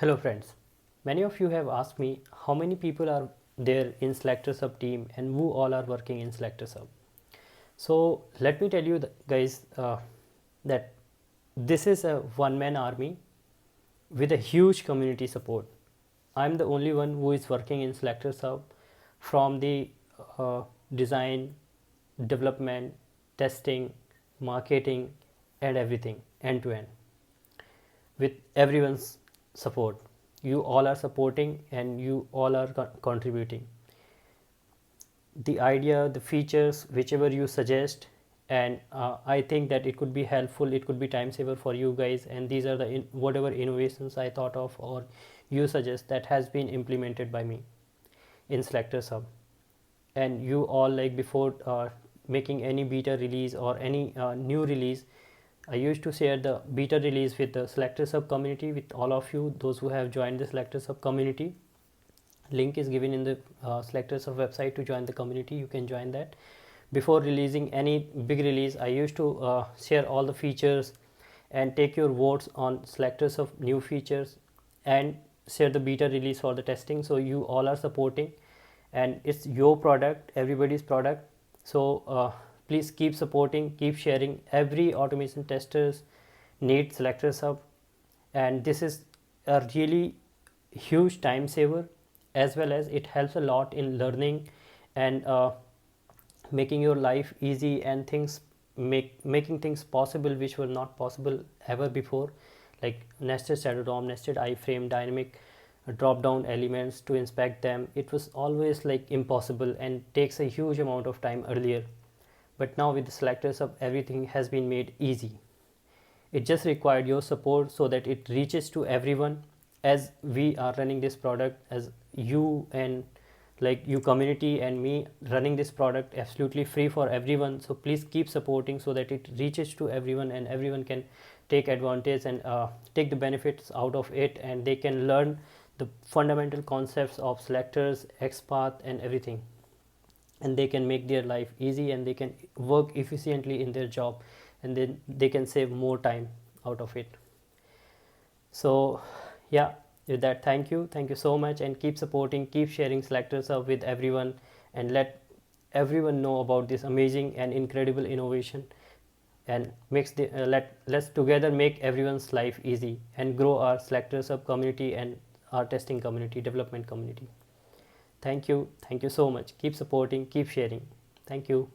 Hello friends, many of you have asked me how many people are there in SelectorsHub team and who all are working in SelectorsHub. So let me tell you guys that this is a one-man army with a huge community support. I'm the only one who is working in SelectorsHub from the design, development, testing, marketing and everything end to end with everyone's support. You all are supporting and you all are contributing the idea, the features, whichever you suggest, and I think that it could be helpful, it could be time saver for you guys, and these are the whatever innovations I thought of or you suggest that has been implemented by me in SelectorsHub. And you all, like, before making any beta release or any new release, I used to share the beta release with the SelectorsHub community, with all of you, those who have joined the SelectorsHub community. Link is given in the SelectorsHub website to join the community. You can join that. Before releasing any big release, I used to share all the features and take your votes on SelectorsHub new features and share the beta release for the testing. So you all are supporting, and it's your product, everybody's product. So please keep supporting, keep sharing. Every automation testers need SelectorsHub, and this is a really huge time saver, as well as it helps a lot in learning and making your life easy and making things possible which were not possible ever before, like nested shadow DOM, nested iframe, dynamic drop down elements to inspect them. It was always like impossible and takes a huge amount of time earlier, but now with the SelectorsHub everything has been made easy. It just required your support so that it reaches to everyone, as we are running this product, as you and like you community and me running this product absolutely free for everyone. So please keep supporting so that it reaches to everyone and everyone can take advantage and take the benefits out of it, and they can learn the fundamental concepts of selectors, XPath and everything, and they can make their life easy and they can work efficiently in their job, and then they can save more time out of it. So yeah, with that, thank you so much, and keep supporting, keep sharing SelectorsHub with everyone, and let everyone know about this amazing and incredible innovation, and let's together make everyone's life easy and grow our SelectorsHub community and our testing community, development community. Thank you so much. Keep supporting, keep sharing. Thank you.